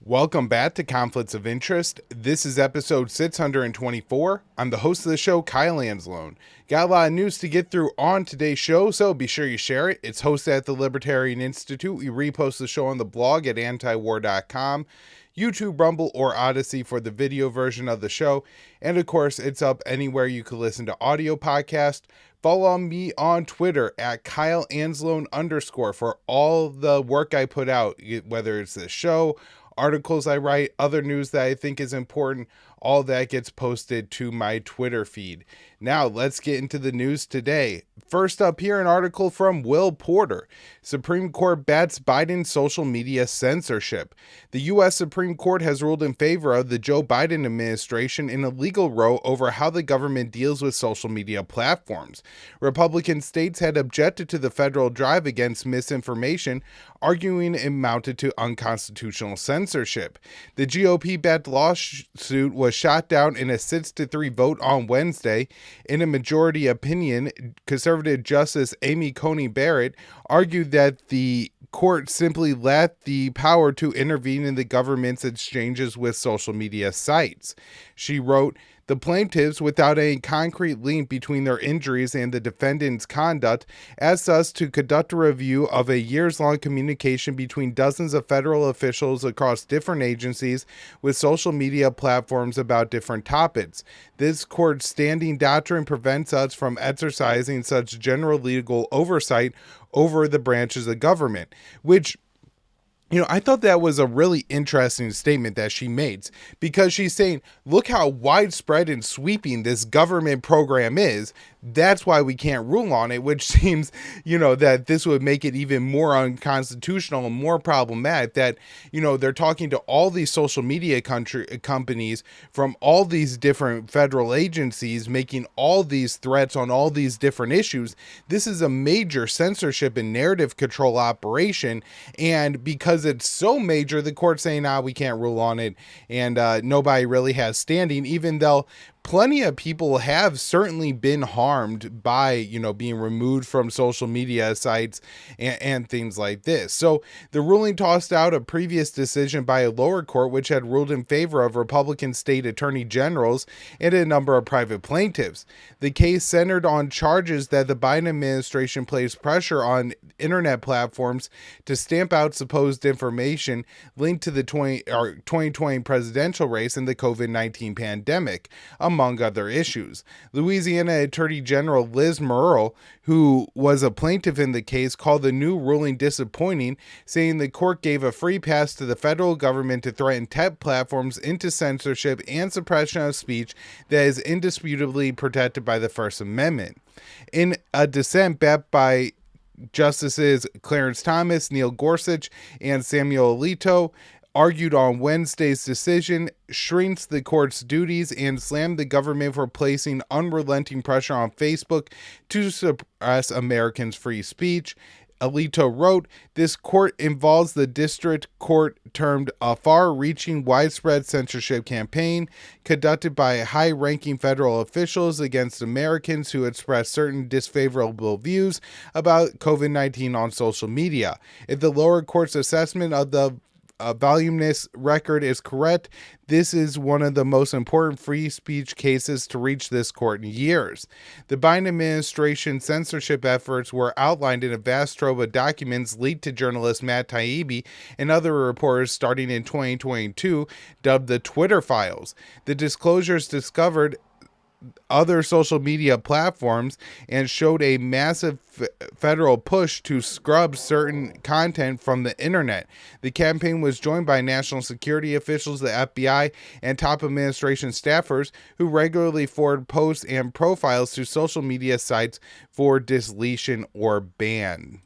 Welcome back to Conflicts of Interest. This is episode 624. I'm the host of the show, Kyle Anzalone. Got a lot of news to get through on today's show, so be sure you share it. It's hosted at the Libertarian Institute. We repost the show on the blog at antiwar.com, YouTube, Rumble, or Odysee for the video version of the show. And of course, it's up anywhere you can listen to audio podcasts. Follow me on Twitter at Kyle Anzalone _ for all the work I put out, whether it's the show, articles I write, other news that I think is important. All that gets posted to my Twitter feed. Now, let's get into the news today. First up here, an article from Will Porter. Supreme Court bats Biden's social media censorship. The U.S. Supreme Court has ruled in favor of the Joe Biden administration in a legal row over how the government deals with social media platforms. Republican states had objected to the federal drive against misinformation, arguing it amounted to unconstitutional censorship. The GOP-backed lawsuit was shot down in a 6-3 vote on Wednesday. In a majority opinion, conservative Justice Amy Coney Barrett argued that the court simply lacked the power to intervene in the government's exchanges with social media sites. She wrote, "The plaintiffs, without a concrete link between their injuries and the defendant's conduct, asked us to conduct a review of a years-long communication between dozens of federal officials across different agencies with social media platforms about different topics. This court's standing doctrine prevents us from exercising such general legal oversight over the branches of government," which, I thought that was a really interesting statement that she made, because she's saying, look how widespread and sweeping this government program is. That's why we can't rule on it, which seems, that this would make it even more unconstitutional and more problematic that, they're talking to all these social media companies from all these different federal agencies, making all these threats on all these different issues. This is a major censorship and narrative control operation. And because it's so major, the court's saying, we can't rule on it. And nobody really has standing, even though plenty of people have certainly been harmed by, being removed from social media sites and things like this. So the ruling tossed out a previous decision by a lower court, which had ruled in favor of Republican state attorney generals and a number of private plaintiffs. The case centered on charges that the Biden administration placed pressure on internet platforms to stamp out supposed information linked to the 2020 presidential race and the COVID-19 pandemic, among other issues. Louisiana Attorney General Liz Murrill, who was a plaintiff in the case, called the new ruling disappointing, saying the court gave a free pass to the federal government to threaten tech platforms into censorship and suppression of speech that is indisputably protected by the First Amendment. In a dissent backed by Justices Clarence Thomas, Neil Gorsuch, and Samuel Alito, argued on Wednesday's decision, shrinks the court's duties and slammed the government for placing unrelenting pressure on Facebook to suppress Americans' free speech. Alito wrote, "This court involves the district court termed a far-reaching widespread censorship campaign conducted by high-ranking federal officials against Americans who express certain disfavorable views about COVID-19 on social media. If the lower court's assessment of the voluminous record is correct, this is one of the most important free speech cases to reach this court in years." The Biden administration censorship efforts were outlined in a vast trove of documents leaked to journalist Matt Taibbi and other reporters starting in 2022, dubbed the Twitter Files. The disclosures discovered other social media platforms and showed a massive federal push to scrub certain content from the internet. The campaign was joined by national security officials, the FBI, and top administration staffers who regularly forward posts and profiles to social media sites for deletion or ban.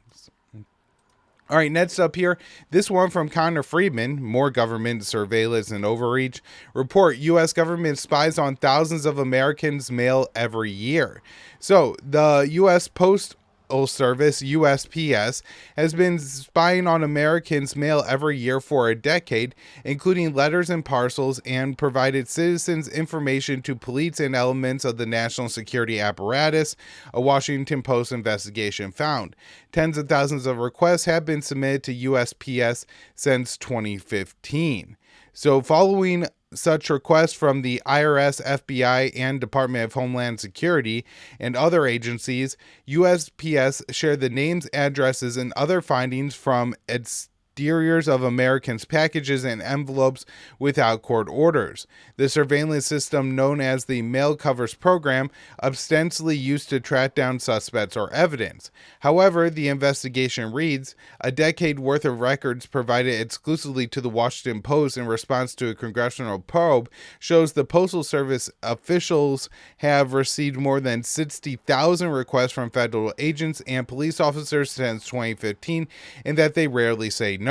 All right, next up here, this one from Connor Friedman, more government surveillance and overreach. Report, U.S. government spies on thousands of Americans' mail every year. So the U.S. Post Postal Service, USPS, has been spying on Americans' mail every year for a decade, including letters and parcels, and provided citizens information to police and elements of the national security apparatus, a Washington Post investigation found. Tens of thousands of requests have been submitted to USPS since 2015. So following such requests from the IRS, FBI, and Department of Homeland Security and other agencies, USPS shared the names, addresses, and other findings from exteriors of Americans' packages and envelopes without court orders. The surveillance system, known as the Mail Covers Program, ostensibly used to track down suspects or evidence. However, the investigation reads, a decade worth of records provided exclusively to the Washington Post in response to a congressional probe shows the Postal Service officials have received more than 60,000 requests from federal agents and police officers since 2015, and that they rarely say no.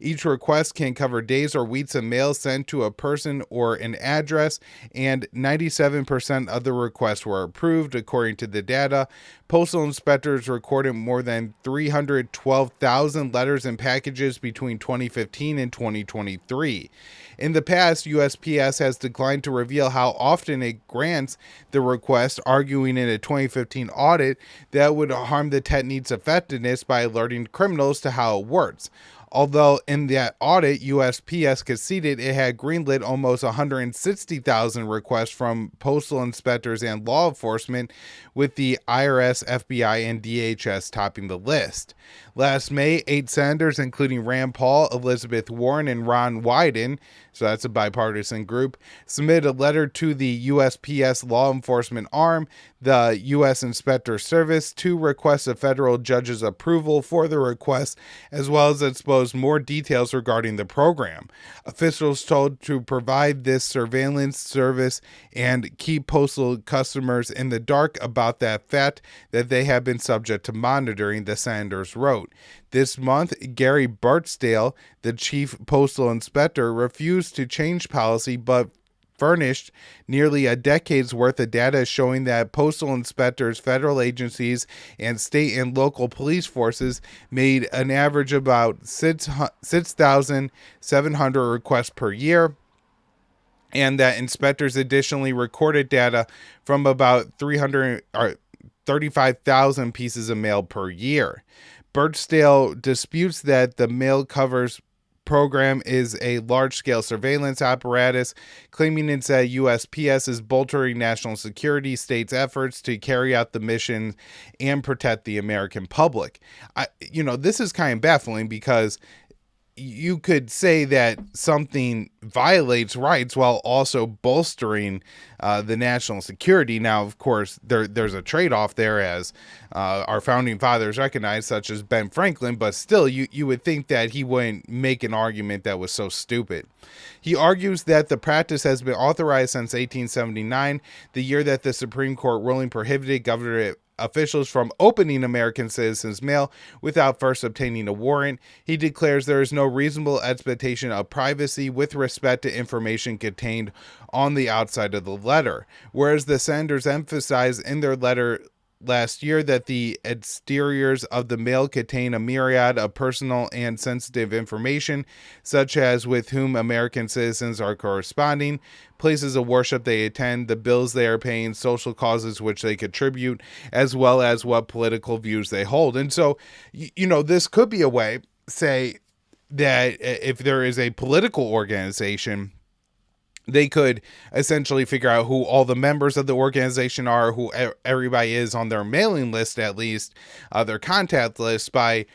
Each request can cover days or weeks of mail sent to a person or an address, and 97% of the requests were approved, according to the data. Postal inspectors recorded more than 312,000 letters and packages between 2015 and 2023. In the past, USPS has declined to reveal how often it grants the request, arguing in a 2015 audit that would harm the technique's effectiveness by alerting criminals to how it works. Although in that audit, USPS conceded it had greenlit almost 160,000 requests from postal inspectors and law enforcement, with the IRS, FBI, and DHS topping the list. Last May, 8 senators, including Rand Paul, Elizabeth Warren, and Ron Wyden, so that's a bipartisan group, submitted a letter to the USPS law enforcement arm, the U.S. Inspector Service, to request a federal judge's approval for the request, as well as expose more details regarding the program. Officials told to provide this surveillance service and keep postal customers in the dark about that fact that they have been subject to monitoring, the senators wrote. This month, Gary Bartsdale, the chief postal inspector, refused to change policy but furnished nearly a decade's worth of data showing that postal inspectors, federal agencies, and state and local police forces made an average about 6,700 requests per year, and that inspectors additionally recorded data from about 35,000 pieces of mail per year. Bartsdale disputes that the Mail Covers program is a large-scale surveillance apparatus, claiming it's that USPS is bolstering national security states' efforts to carry out the mission and protect the American public. This is kind of baffling because you could say that something violates rights while also bolstering the national security. Now, of course, there's a trade-off there, as our founding fathers recognized, such as Ben Franklin, but still, you would think that he wouldn't make an argument that was so stupid. He argues that the practice has been authorized since 1879, the year that the Supreme Court ruling prohibited government officials from opening American citizens' mail without first obtaining a warrant. He declares there is no reasonable expectation of privacy with respect to information contained on the outside of the letter, whereas the senators emphasized in their letter last year that the exteriors of the mail contain a myriad of personal and sensitive information, such as with whom American citizens are corresponding, places of worship they attend, the bills they are paying, social causes which they contribute, as well as what political views they hold. And so, this could be a way, say, that if there is a political organization, they could essentially figure out who all the members of the organization are, who everybody is on their mailing list, at least their contact list, by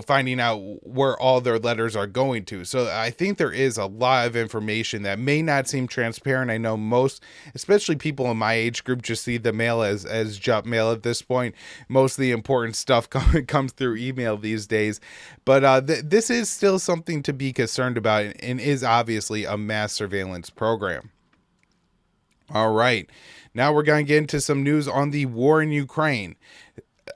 finding out where all their letters are going to. So I think there is a lot of information that may not seem transparent. I know most, especially people in my age group, just see the mail as junk mail at this point. Most of the important stuff comes through email these days. But this is still something to be concerned about, and is obviously a mass surveillance program. All right. Now we're going to get into some news on the war in Ukraine.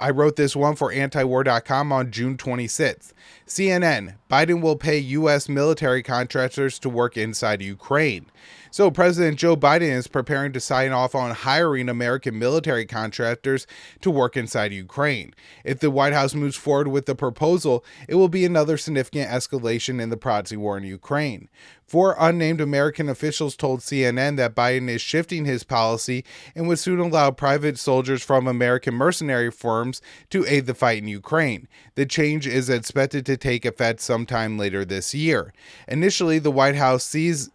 I wrote this one for antiwar.com on June 26th. CNN, Biden will pay U.S. military contractors to work inside Ukraine. So President Joe Biden is preparing to sign off on hiring American military contractors to work inside Ukraine. If the White House moves forward with the proposal, it will be another significant escalation in the proxy war in Ukraine. Four unnamed American officials told CNN that Biden is shifting his policy and would soon allow private soldiers from American mercenary firms to aid the fight in Ukraine. The change is expected to take effect sometime later this year. Initially, the White House sees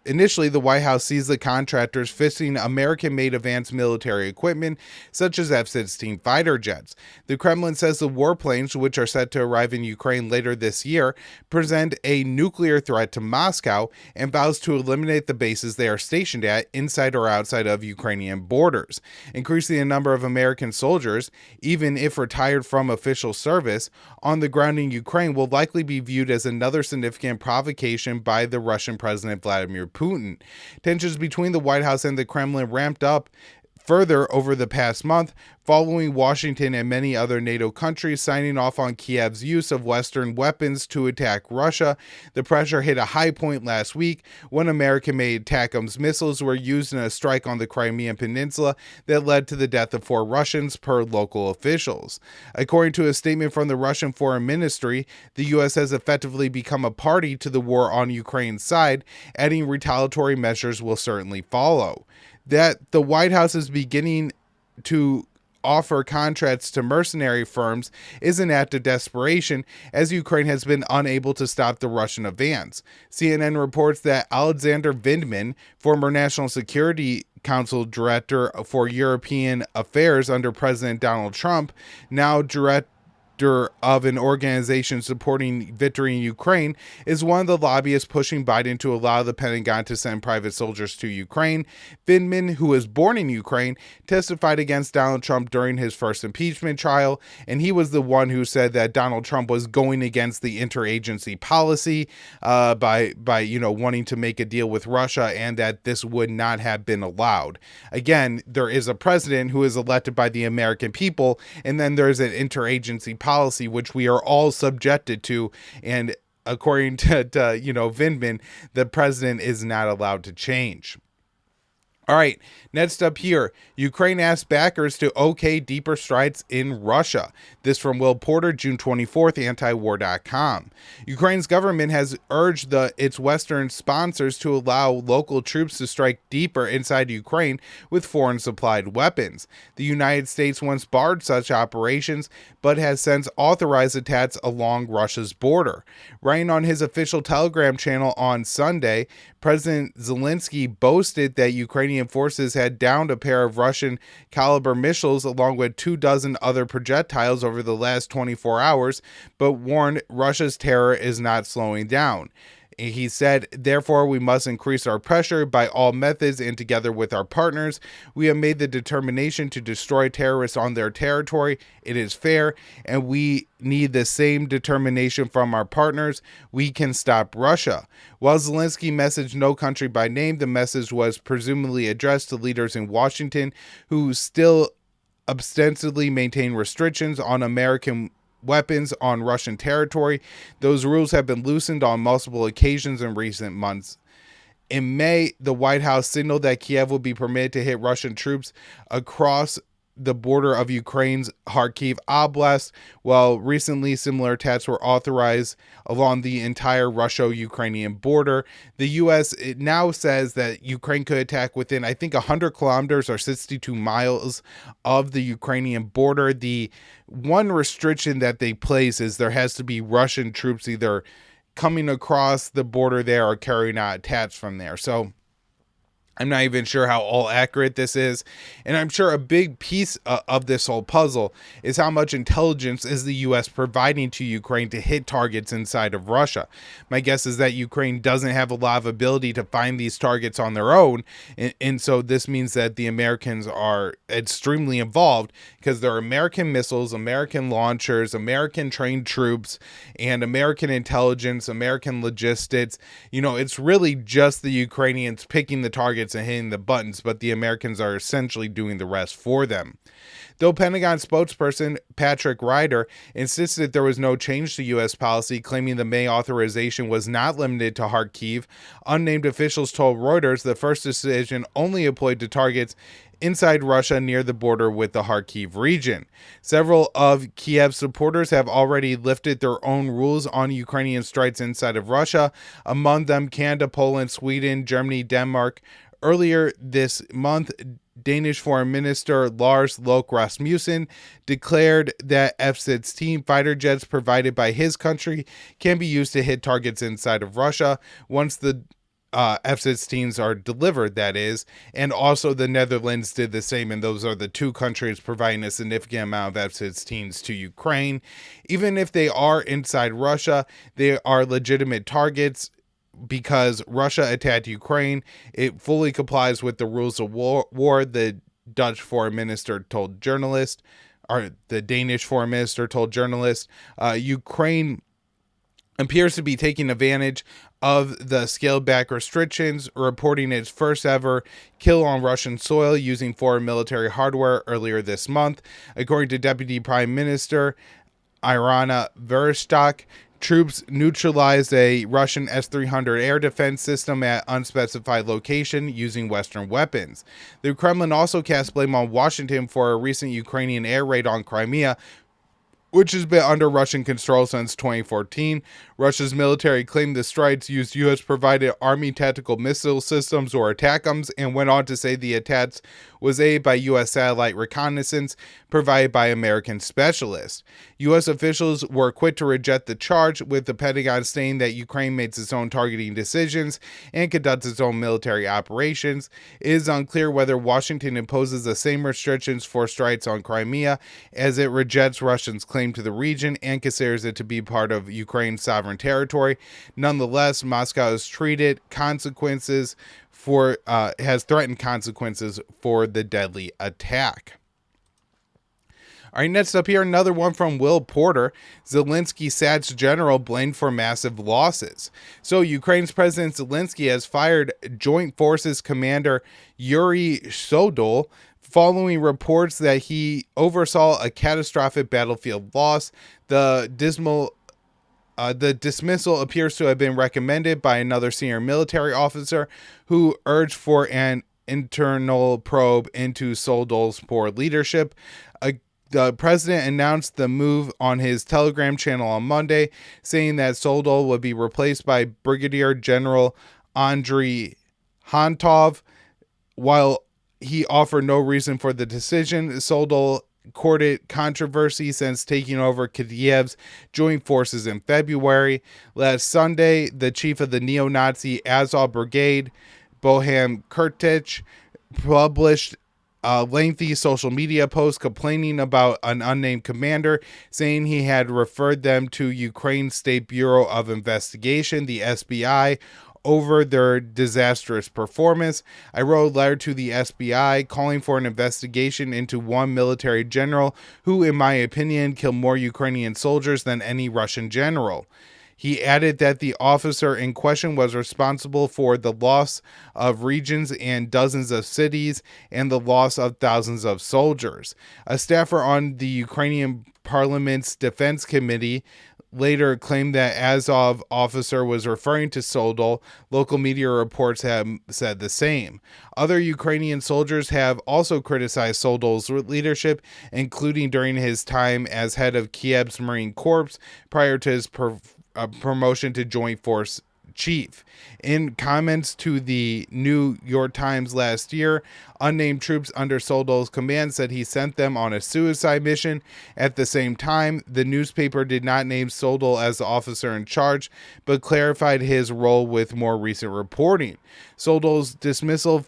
the contractors fixing American-made advanced military equipment, such as F-16 fighter jets. The Kremlin says the warplanes, which are set to arrive in Ukraine later this year, present a nuclear threat to Moscow and vows to eliminate the bases they are stationed at inside or outside of Ukrainian borders. Increasing the number of American soldiers, even if retired from official service, on the ground in Ukraine will likely be viewed as another significant provocation by the Russian President Vladimir Putin. Tensions between the White House and the Kremlin ramped up further over the past month, following Washington and many other NATO countries signing off on Kiev's use of Western weapons to attack Russia. The pressure hit a high point last week when American-made ATACMS missiles were used in a strike on the Crimean Peninsula that led to the death of 4 Russians, per local officials. According to a statement from the Russian Foreign Ministry, the U.S. has effectively become a party to the war on Ukraine's side, adding retaliatory measures will certainly follow. That the White House is beginning to offer contracts to mercenary firms is an act of desperation, as Ukraine has been unable to stop the Russian advance. CNN reports that Alexander Vindman, former National Security Council Director for European Affairs under President Donald Trump, now Director of an organization supporting victory in Ukraine, is one of the lobbyists pushing Biden to allow the Pentagon to send private soldiers to Ukraine. Vindman, who was born in Ukraine, testified against Donald Trump during his first impeachment trial, and he was the one who said that Donald Trump was going against the interagency policy by wanting to make a deal with Russia, and that this would not have been allowed. Again, there is a president who is elected by the American people, and then there's an interagency policy which we are all subjected to, and according to Vindman, the president is not allowed to change. All right, next up here, Ukraine asks backers to okay deeper strikes in Russia. This from Will Porter, June 24th, antiwar.com. Ukraine's government has urged its Western sponsors to allow local troops to strike deeper inside Ukraine with foreign-supplied weapons. The United States once barred such operations, but has since authorized attacks along Russia's border. Writing on his official Telegram channel on Sunday, President Zelensky boasted that Ukrainian forces had downed a pair of Russian caliber missiles along with 24 other projectiles over the last 24 hours, but warned Russia's terror is not slowing down. He said, therefore, we must increase our pressure by all methods, and together with our partners, we have made the determination to destroy terrorists on their territory. It is fair, and we need the same determination from our partners. We can stop Russia. While Zelensky messaged no country by name, the message was presumably addressed to leaders in Washington who still ostensibly maintain restrictions on American weapons on Russian territory. Those rules have been loosened on multiple occasions in recent months. In May, the White House signaled that Kiev would be permitted to hit Russian troops across the border of Ukraine's Kharkiv Oblast, while recently similar attacks were authorized along the entire Russo-Ukrainian border. The U.S. now says that Ukraine could attack within, I think, 100 kilometers or 62 miles of the Ukrainian border. The one restriction that they place is there has to be Russian troops either coming across the border there or carrying out attacks from there. So I'm not even sure how all accurate this is. And I'm sure a big piece of this whole puzzle is how much intelligence is the U.S. providing to Ukraine to hit targets inside of Russia. My guess is that Ukraine doesn't have a lot of ability to find these targets on their own. And so this means that the Americans are extremely involved, because there are American missiles, American launchers, American trained troops, and American intelligence, American logistics. It's really just the Ukrainians picking the targets targets and hitting the buttons, but the Americans are essentially doing the rest for them. Though Pentagon spokesperson Patrick Ryder insisted there was no change to U.S. policy, claiming the May authorization was not limited to Kharkiv, unnamed officials told Reuters the first decision only applied to targets inside Russia near the border with the Kharkiv region. Several of Kiev's supporters have already lifted their own rules on Ukrainian strikes inside of Russia, among them Canada, Poland, Sweden, Germany, Denmark. Earlier this month, Danish Foreign Minister Lars Løkke Rasmussen declared that F-16 fighter jets provided by his country can be used to hit targets inside of Russia once the F-16s are delivered, that is. And also the Netherlands did the same, and those are the two countries providing a significant amount of F-16s to Ukraine. Even if they are inside Russia, they are legitimate targets. Because Russia attacked Ukraine, it fully complies with the rules of war, the Dutch foreign minister told journalists, or the Danish foreign minister told journalists. Ukraine appears to be taking advantage of the scaled back restrictions, reporting its first ever kill on Russian soil using foreign military hardware earlier this month. According to Deputy Prime Minister Irina Vereshchuk, troops neutralized a Russian S-300 air defense system at unspecified location using Western weapons. The Kremlin also cast blame on Washington for a recent Ukrainian air raid on Crimea, which has been under Russian control since 2014. Russia's military claimed the strikes used U.S.-provided Army tactical missile systems or ATACMS, and went on to say the attacks was aided by U.S. satellite reconnaissance provided by American specialists. U.S. officials were quick to reject the charge, with the Pentagon saying that Ukraine makes its own targeting decisions and conducts its own military operations. It is unclear whether Washington imposes the same restrictions for strikes on Crimea, as it rejects Russia's claim to the region and considers it to be part of Ukraine's sovereign territory. Nonetheless, Moscow has threatened consequences for the deadly attack. All right, next up here, another one from Will Porter. Zelensky SAT's general blamed for massive losses. So Ukraine's President Zelensky has fired Joint Forces Commander Yuri Sodol following reports that he oversaw a catastrophic battlefield loss. The dismissal appears to have been recommended by another senior military officer who urged for an internal probe into Sodol's poor leadership. The president announced the move on his Telegram channel on Monday, saying that Sodol would be replaced by Brigadier General Andriy Hantov. While he offered no reason for the decision, Sodol courted controversy since taking over Kiev's joint forces in February. Last Sunday, the chief of the neo-Nazi Azov Brigade, Bohdan Kurtich, published a lengthy social media post complaining about an unnamed commander, saying he had referred them to Ukraine's State Bureau of Investigation, the SBI, over their disastrous performance. I wrote a letter to the SBI calling for an investigation into one military general who, in my opinion, killed more Ukrainian soldiers than any Russian general. He added that the officer in question was responsible for the loss of regions and dozens of cities and the loss of thousands of soldiers. A staffer on the Ukrainian Parliament's Defense Committee later claimed that Azov officer was referring to Sodol. Local media reports have said the same. Other Ukrainian soldiers have also criticized Sodol's leadership, including during his time as head of Kiev's Marine Corps prior to his promotion to Joint Force Chief. In comments to the New York Times last year, unnamed troops under Sodol's command said he sent them on a suicide mission. At the same time, the newspaper did not name Sodol as the officer in charge, but clarified his role with more recent reporting. Sodol's dismissal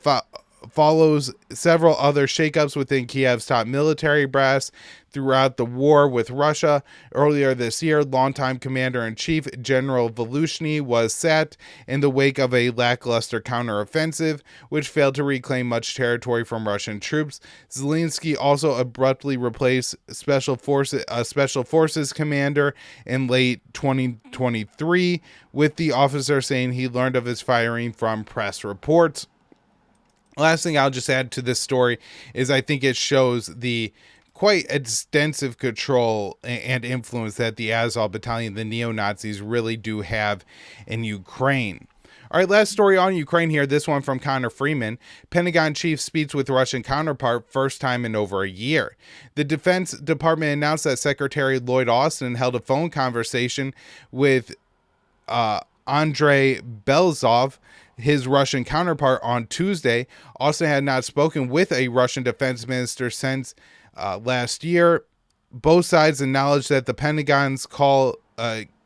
follows several other shakeups within Kiev's top military brass throughout the war with Russia. Earlier this year, longtime Commander-in-Chief General Volushny was sacked in the wake of a lackluster counteroffensive, which failed to reclaim much territory from Russian troops. Zelensky also abruptly replaced Special Forces commander in late 2023, with the officer saying he learned of his firing from press reports. Last thing I'll just add to this story is I think it shows the quite extensive control and influence that the Azov battalion, the neo-Nazis, really do have in Ukraine. All right, last story on Ukraine here. This one from Connor Freeman. Pentagon chief speaks with Russian counterpart, first time in over a year. The Defense Department announced that Secretary Lloyd Austin held a phone conversation with Andrei Belzov, his Russian counterpart, on Tuesday. Austin had not spoken with a Russian defense minister since last year. Both sides acknowledged that the Pentagon's call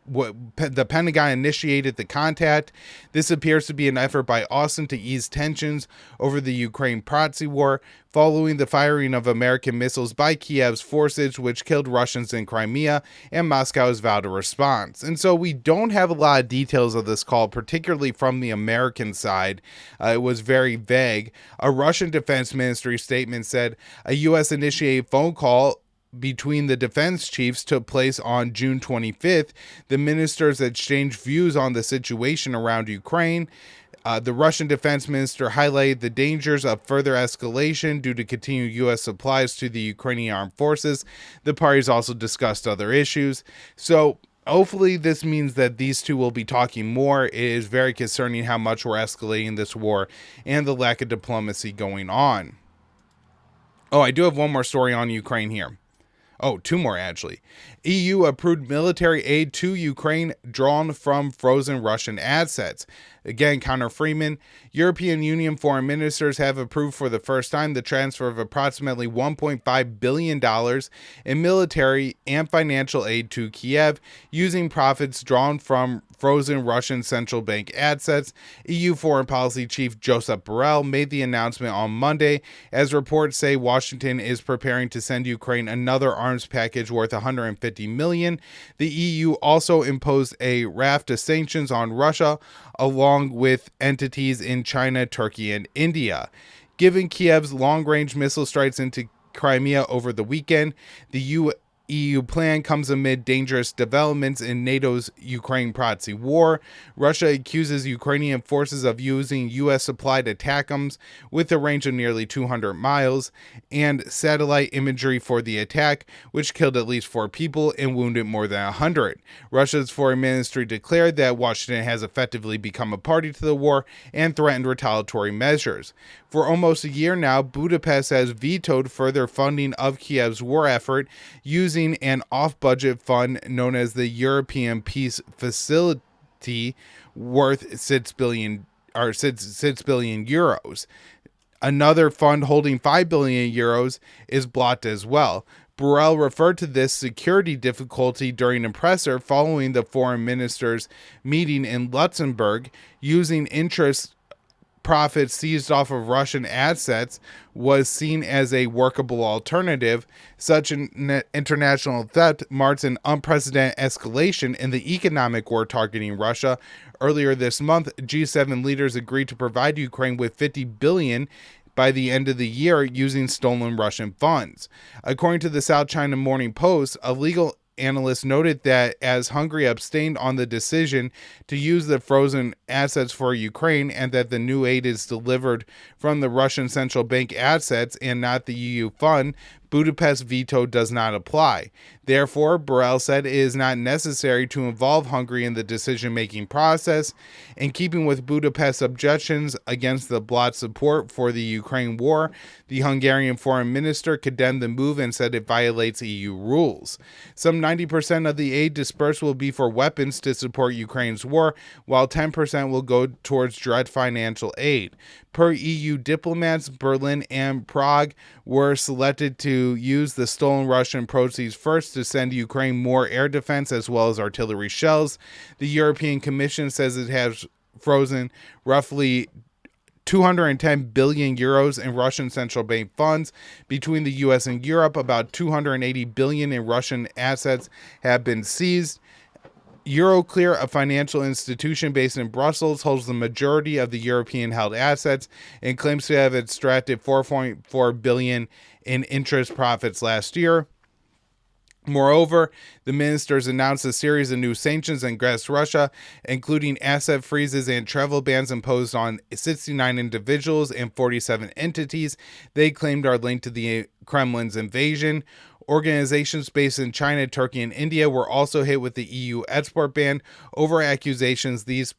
the Pentagon initiated the contact. This appears to be an effort by Austin to ease tensions over the Ukraine proxy war following the firing of American missiles by Kiev's forces, which killed Russians in Crimea, and Moscow has vowed a response. And so we don't have a lot of details of this call, particularly from the American side. It was very vague. A Russian defense ministry statement said a U.S.-initiated phone call between the defense chiefs took place on June 25th. The ministers exchanged views on the situation around Ukraine. The Russian defense minister highlighted the dangers of further escalation due to continued U.S. supplies to the Ukrainian armed forces. The parties also discussed other issues. So hopefully this means that these two will be talking more. It is very concerning how much we're escalating this war and the lack of diplomacy going on. Oh, I do have one more story on Ukraine here. Oh, two more actually. EU approved military aid to Ukraine drawn from frozen Russian assets. Again, Connor Freeman. European Union foreign ministers have approved for the first time the transfer of approximately $1.5 billion in military and financial aid to Kiev using profits drawn from frozen Russian central bank assets. EU Foreign Policy Chief Josep Borrell made the announcement on Monday, as reports say Washington is preparing to send Ukraine another arms package worth $150 million. The EU also imposed a raft of sanctions on Russia, along with entities in China, Turkey, and India. Given Kiev's long-range missile strikes into Crimea over the weekend, the EU plan comes amid dangerous developments in NATO's Ukraine proxy war. Russia accuses Ukrainian forces of using U.S.-supplied ATACMS with a range of nearly 200 miles and satellite imagery for the attack, which killed at least 4 people and wounded more than 100. Russia's foreign ministry declared that Washington has effectively become a party to the war and threatened retaliatory measures. For almost a year now, Budapest has vetoed further funding of Kiev's war effort using an off-budget fund known as the European Peace Facility, worth 6 billion euros. Another fund holding 5 billion euros is blocked as well. Borrell referred to this security difficulty during a presser following the foreign ministers' meeting in Luxembourg. Using interest profits seized off of Russian assets was seen as a workable alternative. Such an international theft marks an unprecedented escalation in the economic war targeting Russia. Earlier this month, G7 leaders agreed to provide Ukraine with $50 billion by the end of the year using stolen Russian funds. According to the South China Morning Post, a legal analysts noted that as Hungary abstained on the decision to use the frozen assets for Ukraine, and that the new aid is delivered from the Russian central bank assets and not the EU fund, Budapest's veto does not apply. Therefore, Borrell said it is not necessary to involve Hungary in the decision-making process. In keeping with Budapest's objections against the bloc support for the Ukraine war, the Hungarian foreign minister condemned the move and said it violates EU rules. Some 90% of the aid dispersed will be for weapons to support Ukraine's war, while 10% will go towards direct financial aid. Per EU diplomats, Berlin and Prague were selected to use the stolen Russian proceeds first to send Ukraine more air defense as well as artillery shells. The European Commission says it has frozen roughly 210 billion euros in Russian central bank funds. Between the US and Europe, about 280 billion in Russian assets have been seized. Euroclear, a financial institution based in Brussels, holds the majority of the European-held assets and claims to have extracted 4.4 billion in interest profits last year. Moreover, the ministers announced a series of new sanctions against Russia, including asset freezes and travel bans imposed on 69 individuals and 47 entities they claimed are linked to the Kremlin's invasion. Organizations based in China, Turkey, and India were also hit with the EU export ban over accusations these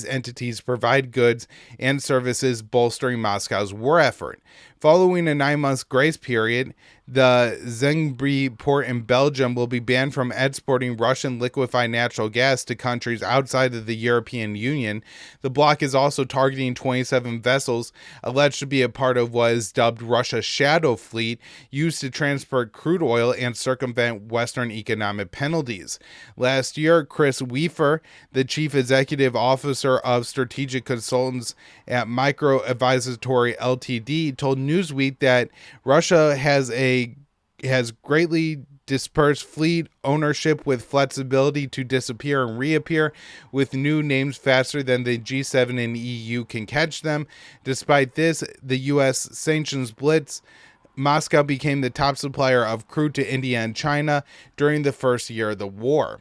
entities provide goods and services bolstering Moscow's war effort. Following a 9-month grace period, the Zengbree port in Belgium will be banned from exporting Russian liquefied natural gas to countries outside of the European Union. The bloc is also targeting 27 vessels alleged to be a part of what is dubbed Russia's shadow fleet, used to transport crude oil and circumvent Western economic penalties. Last year, Chris Weaver, the chief executive officer of strategic consultants at Micro Advisory Ltd, told Newsweek that Russia has greatly dispersed fleet ownership with flexibility to disappear and reappear with new names faster than the G7 and EU can catch them. Despite this, the U.S. sanctions blitz, Moscow became the top supplier of crude to India and China during the first year of the war.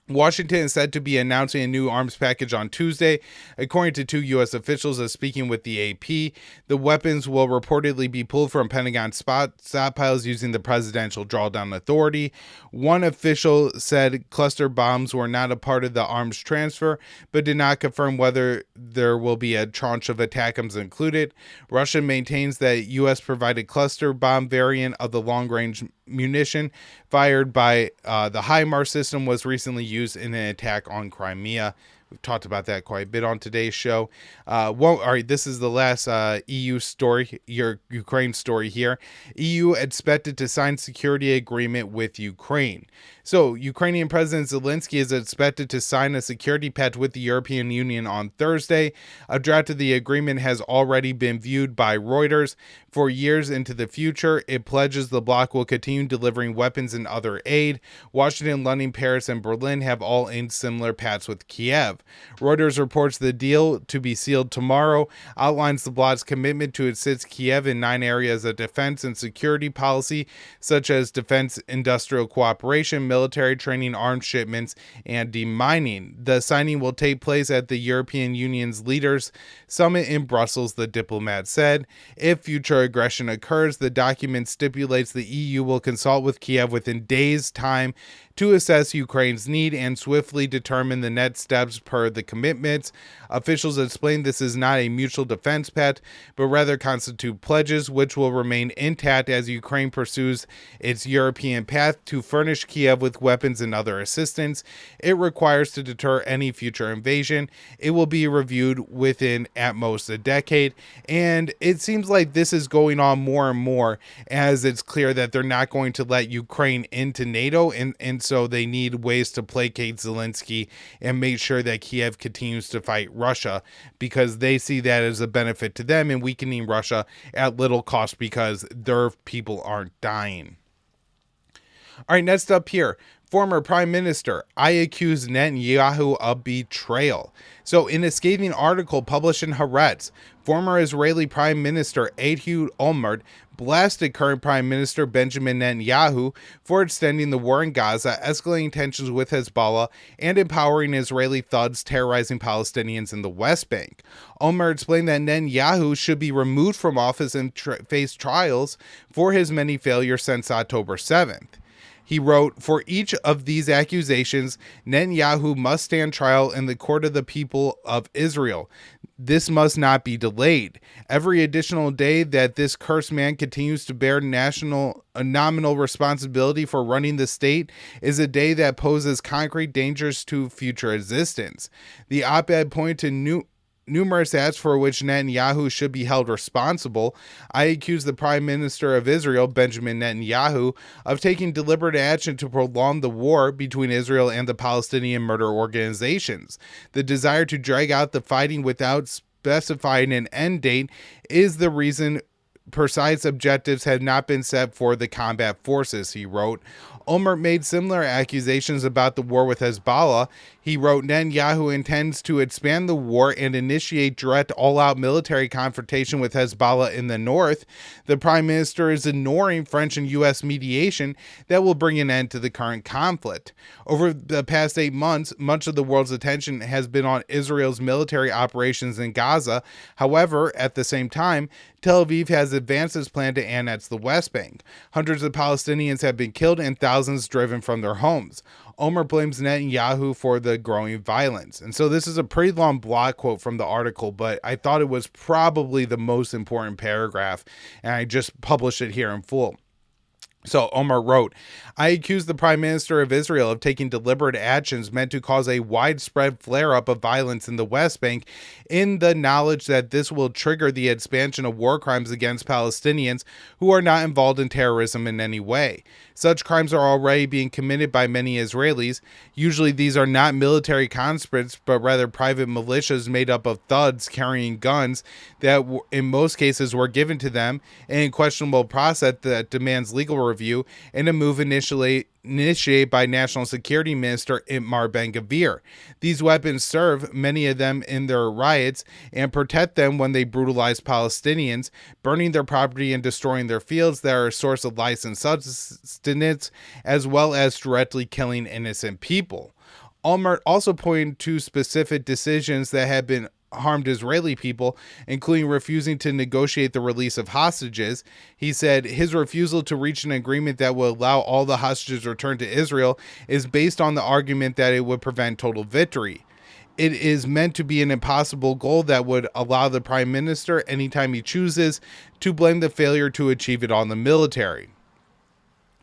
Washington is said to be announcing a new arms package on Tuesday. According to two U.S. officials speaking with the AP, the weapons will reportedly be pulled from Pentagon stockpiles using the Presidential Drawdown Authority. One official said cluster bombs were not a part of the arms transfer, but did not confirm whether there will be a tranche of ATACMS included. Russia maintains that U.S. provided cluster bomb variant of the long-range munition fired by the HIMARS system was recently used in an attack on Crimea. We've talked about that quite a bit on today's show. All right, this is the last EU story, your Ukraine story here. EU expected to sign security agreement with Ukraine. So Ukrainian President Zelensky is expected to sign a security pact with the European Union on Thursday. A draft of the agreement has already been viewed by Reuters. For years into the future, it pledges the bloc will continue delivering weapons and other aid. Washington, London, Paris, and Berlin have all inked similar pacts with Kiev. Reuters reports the deal, to be sealed tomorrow, outlines the bloc's commitment to assist Kiev in 9 areas of defense and security policy, such as defense industrial cooperation, military training, arms shipments, and demining. The signing will take place at the European Union's Leaders Summit in Brussels, the diplomat said. If future aggression occurs, the document stipulates the EU will consult with Kiev within days' time to assess Ukraine's need and swiftly determine the next steps per the commitments. Officials explained this is not a mutual defense pact, but rather constitute pledges which will remain intact as Ukraine pursues its European path to furnish Kiev with weapons and other assistance it requires to deter any future invasion. It will be reviewed within at most a decade, and it seems like this is going on more and more as it's clear that they're not going to let Ukraine into NATO, and so they need ways to placate Zelensky and make sure that Kiev continues to fight Russia, because they see that as a benefit to them in weakening Russia at little cost because their people aren't dying. All right, next up here, former Prime Minister, I accuse Netanyahu of betrayal. So in a scathing article published in Haaretz, former Israeli Prime Minister Ehud Olmert blasted current Prime Minister Benjamin Netanyahu for extending the war in Gaza, escalating tensions with Hezbollah, and empowering Israeli thugs terrorizing Palestinians in the West Bank. Olmert explained that Netanyahu should be removed from office and face trials for his many failures since October 7th. He wrote, "For each of these accusations, Netanyahu must stand trial in the court of the people of Israel. This must not be delayed. Every additional day that this cursed man continues to bear nominal responsibility for running the state is a day that poses concrete dangers to future existence." The op-ed pointed to numerous acts for which Netanyahu should be held responsible. I accuse the Prime Minister of Israel, Benjamin Netanyahu, of taking deliberate action to prolong the war between Israel and the Palestinian murder organizations. The desire to drag out the fighting without specifying an end date is the reason precise objectives have not been set for the combat forces, he wrote. Olmert made similar accusations about the war with Hezbollah. He wrote, Netanyahu intends to expand the war and initiate direct all-out military confrontation with Hezbollah in the north. The prime minister is ignoring French and U.S. mediation that will bring an end to the current conflict. Over the past 8 months, much of the world's attention has been on Israel's military operations in Gaza. However, at the same time, Tel Aviv has advanced its plan to annex the West Bank. Hundreds of Palestinians have been killed and thousands driven from their homes. Olmert blames Netanyahu for the growing violence. And so this is a pretty long block quote from the article, but I thought it was probably the most important paragraph, and I just published it here in full. So Olmert wrote, I accuse the Prime Minister of Israel of taking deliberate actions meant to cause a widespread flare-up of violence in the West Bank in the knowledge that this will trigger the expansion of war crimes against Palestinians who are not involved in terrorism in any way. Such crimes are already being committed by many Israelis. Usually these are not military conscripts, but rather private militias made up of thugs carrying guns that in most cases were given to them in a questionable process that demands legal review and a move initiated by National Security Minister Itamar Ben-Gvir. These weapons serve, many of them in their riots, and protect them when they brutalize Palestinians, burning their property and destroying their fields that are a source of licensed sustenance, as well as directly killing innocent people. Olmert also pointed to specific decisions that have been harmed Israeli people, including refusing to negotiate the release of hostages. He said his refusal to reach an agreement that will allow all the hostages returned to Israel is based on the argument that it would prevent total victory. It is meant to be an impossible goal that would allow the prime minister, anytime he chooses, to blame the failure to achieve it on the military.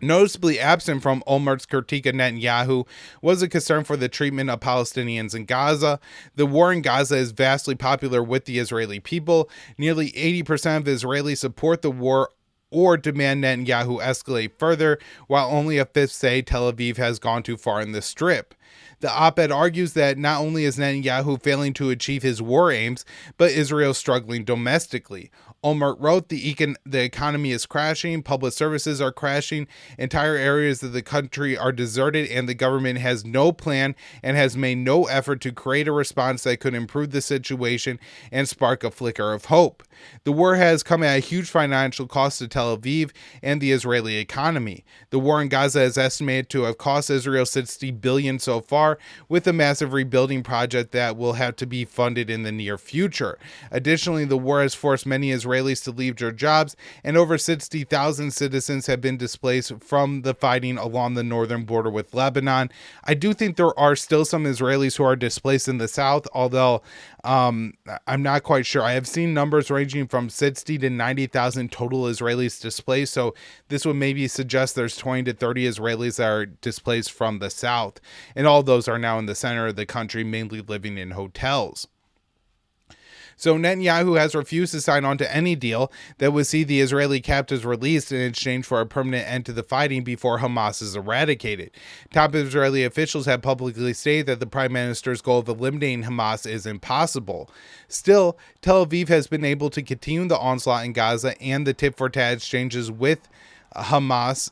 Noticeably absent from Olmert's critique of Netanyahu was a concern for the treatment of Palestinians in Gaza. The war in Gaza is vastly popular with the Israeli people. Nearly 80% of Israelis support the war or demand Netanyahu escalate further, while only a fifth say Tel Aviv has gone too far in the Strip. The op-ed argues that not only is Netanyahu failing to achieve his war aims, but Israel struggling domestically. Olmert wrote, the economy is crashing, public services are crashing, entire areas of the country are deserted, and the government has no plan and has made no effort to create a response that could improve the situation and spark a flicker of hope. The war has come at a huge financial cost to Tel Aviv and the Israeli economy. The war in Gaza is estimated to have cost Israel $60 billion so far, with a massive rebuilding project that will have to be funded in the near future. Additionally, the war has forced many Israelis to leave their jobs, and over 60,000 citizens have been displaced from the fighting along the northern border with Lebanon. I do think there are still some Israelis who are displaced in the south, although I'm not quite sure. I have seen numbers ranging from 60 to 90,000 total Israelis displaced, so this would maybe suggest there's 20 to 30 Israelis that are displaced from the south, and all those are now in the center of the country, mainly living in hotels. So Netanyahu has refused to sign on to any deal that would see the Israeli captives released in exchange for a permanent end to the fighting before Hamas is eradicated. Top Israeli officials have publicly stated that the prime minister's goal of eliminating Hamas is impossible. Still, Tel Aviv has been able to continue the onslaught in Gaza and the tit-for-tat exchanges with Hamas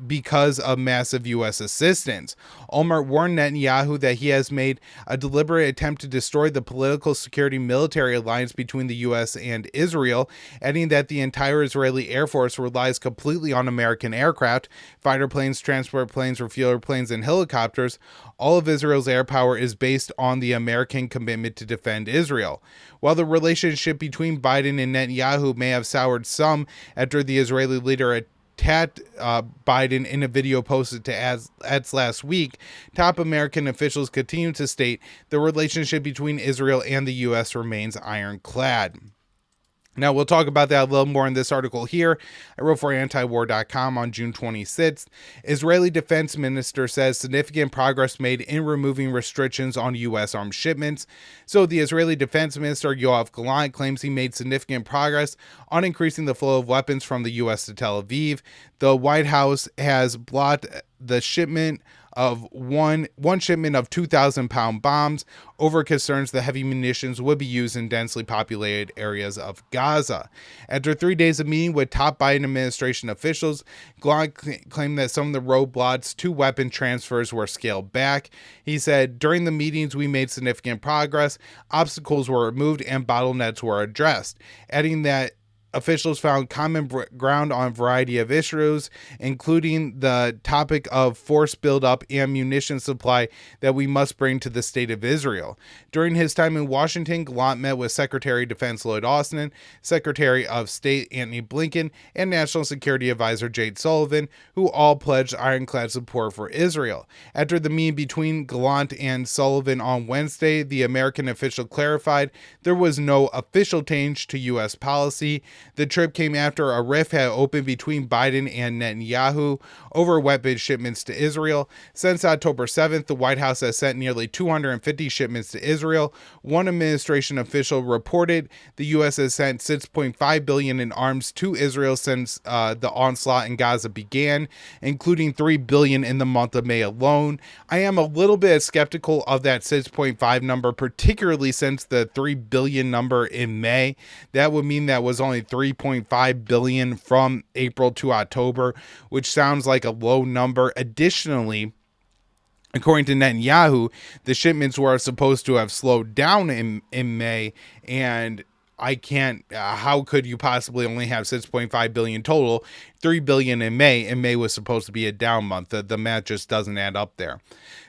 because of massive U.S. assistance. Olmert warned Netanyahu that he has made a deliberate attempt to destroy the political security military alliance between the U.S. and Israel, adding that the entire Israeli Air Force relies completely on American aircraft, fighter planes, transport planes, refueler planes, and helicopters. All of Israel's air power is based on the American commitment to defend Israel. While the relationship between Biden and Netanyahu may have soured some after the Israeli leader attacked Biden in a video posted to ads last week, top American officials continue to state the relationship between Israel and the U.S. remains ironclad. Now, we'll talk about that a little more in this article here. I wrote for antiwar.com on June 26th. Israeli defense minister says significant progress made in removing restrictions on U.S. arms shipments. So the Israeli defense minister, Yoav Gallant, claims he made significant progress on increasing the flow of weapons from the U.S. to Tel Aviv. The White House has blocked the shipment of one shipment of 2,000-pound bombs over concerns that heavy munitions would be used in densely populated areas of Gaza. After 3 days of meeting with top Biden administration officials, Gallant claimed that some of the roadblocks to weapon transfers were scaled back. He said, "During the meetings, we made significant progress. Obstacles were removed and bottlenecks were addressed," adding that officials found common ground on a variety of issues, including the topic of force buildup and munition supply that we must bring to the state of Israel. During his time in Washington, Gallant met with Secretary of Defense Lloyd Austin, Secretary of State Antony Blinken, and National Security Advisor Jake Sullivan, who all pledged ironclad support for Israel. After the meeting between Gallant and Sullivan on Wednesday, the American official clarified there was no official change to U.S. policy. The trip came after a rift had opened between Biden and Netanyahu over weapons shipments to Israel. Since October 7th, the White House has sent nearly 250 shipments to Israel. One administration official reported the U.S. has sent $6.5 billion in arms to Israel since the onslaught in Gaza began, including $3 billion in the month of May alone. I am a little bit skeptical of that 6.5 number, particularly since the $3 billion number in May. That would mean that was only $3.5 billion from April to October, which sounds like a low number. Additionally, according to Netanyahu, the shipments were supposed to have slowed down in May, and I can't, how could you possibly only have 6.5 billion total, 3 billion in May, and May was supposed to be a down month? The math just doesn't add up there.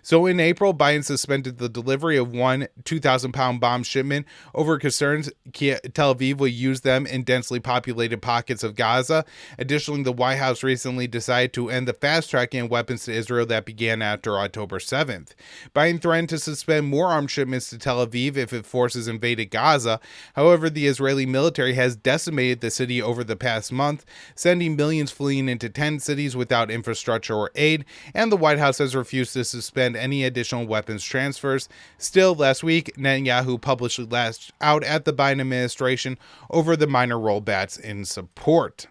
So in April, Biden suspended the delivery of one 2,000-pound bomb shipment over concerns Tel Aviv will use them in densely populated pockets of Gaza. Additionally, the White House recently decided to end the fast-tracking of weapons to Israel that began after October 7th. Biden threatened to suspend more arms shipments to Tel Aviv if its forces invaded Gaza. However, the Israeli military has decimated the city over the past month, sending millions fleeing into 10 cities without infrastructure or aid, and the White House has refused to suspend any additional weapons transfers. Still, last week, Netanyahu publicly lashed out at the Biden administration over the minor rollbacks in support.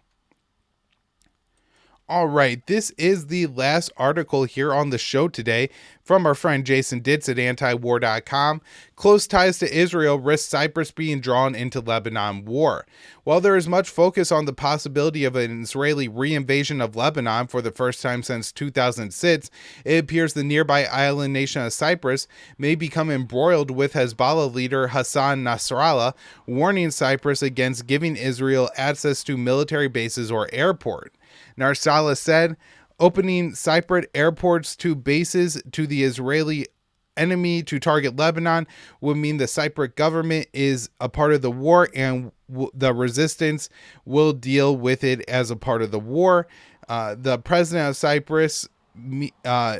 All right, this is the last article here on the show today from our friend Jason Ditz at antiwar.com. Close ties to Israel risk Cyprus being drawn into Lebanon war. While there is much focus on the possibility of an Israeli reinvasion of Lebanon for the first time since 2006, it appears the nearby island nation of Cyprus may become embroiled with Hezbollah leader Hassan Nasrallah, warning Cyprus against giving Israel access to military bases or airport. Nasrallah said, "Opening Cypriot airports to bases to the Israeli enemy to target Lebanon would mean the Cypriot government is a part of the war and the resistance will deal with it as a part of the war." The president of Cyprus,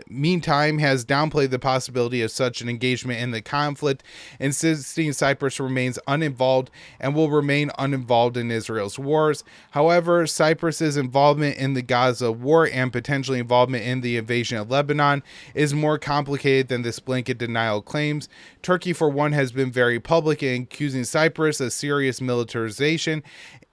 meantime, has downplayed the possibility of such an engagement in the conflict, insisting Cyprus remains uninvolved and will remain uninvolved in Israel's wars. However, Cyprus's involvement in the Gaza war and potentially involvement in the invasion of Lebanon is more complicated than this blanket denial claims. Turkey, for one, has been very public in accusing Cyprus of serious militarization,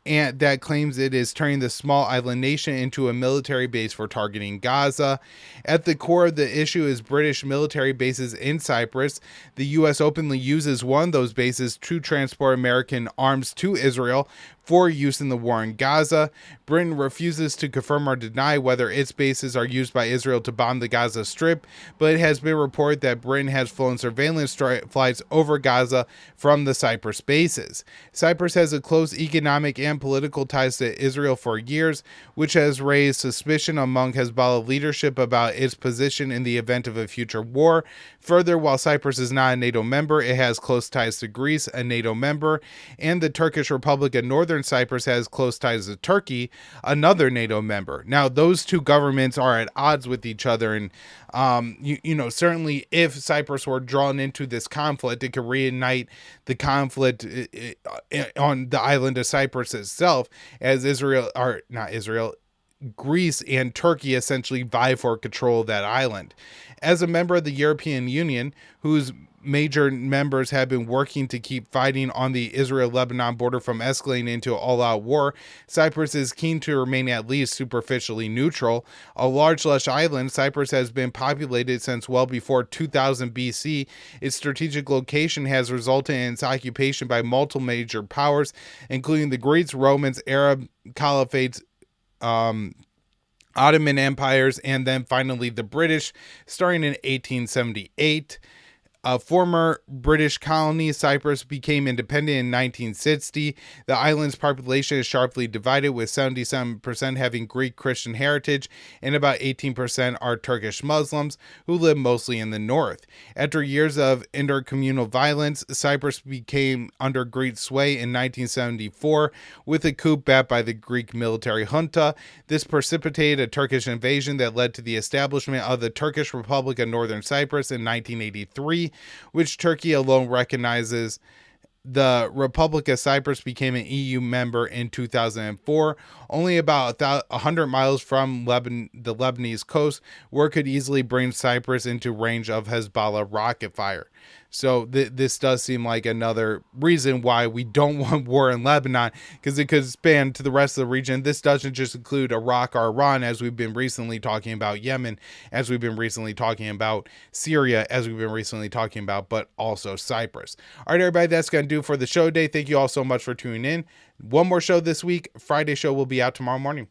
and that claims it is turning the small island nation into a military base for targeting Gaza. At the core of the issue is British military bases in Cyprus. The U.S. openly uses one of those bases to transport American arms to Israel for use in the war in Gaza. Britain refuses to confirm or deny whether its bases are used by Israel to bomb the Gaza Strip, but it has been reported that Britain has flown surveillance flights over Gaza from the Cyprus bases. Cyprus has a close economic and political ties to Israel for years, which has raised suspicion among Hezbollah leadership about its position in the event of a future war. Further, while Cyprus is not a NATO member, it has close ties to Greece, a NATO member, and the Turkish Republic of Northern Cyprus has close ties to Turkey, another NATO member. Now, those two governments are at odds with each other, and certainly if Cyprus were drawn into this conflict, it could reignite the conflict on the island of Cyprus itself, as Greece and Turkey essentially vie for control of that island. As a member of the European Union, whose major members have been working to keep fighting on the Israel-Lebanon border from escalating into all-out war, Cyprus is keen to remain at least superficially neutral. A large lush island, Cyprus has been populated since well before 2000 BC. Its strategic location has resulted in its occupation by multiple major powers, including the Greeks, Romans, Arab caliphates, Ottoman empires, and then finally the British, starting in 1878. A former British colony, Cyprus became independent in 1960. The island's population is sharply divided, with 77% having Greek Christian heritage and about 18% are Turkish Muslims, who live mostly in the north. After years of intercommunal violence, Cyprus became under Greek sway in 1974 with a coup backed by the Greek military junta. This precipitated a Turkish invasion that led to the establishment of the Turkish Republic of Northern Cyprus in 1983. Which Turkey alone recognizes. The Republic of Cyprus became an EU member in 2004, only about 100 miles from the Lebanese coast, where it could easily bring Cyprus into range of Hezbollah rocket fire. So this does seem like another reason why we don't want war in Lebanon, because it could span to the rest of the region. This doesn't just include Iraq or Iran, as we've been recently talking about Yemen, as we've been recently talking about Syria, as we've been recently talking about, but also Cyprus. All right, everybody, that's going to do for the show today. Thank you all so much for tuning in. One more show this week. Friday show will be out tomorrow morning.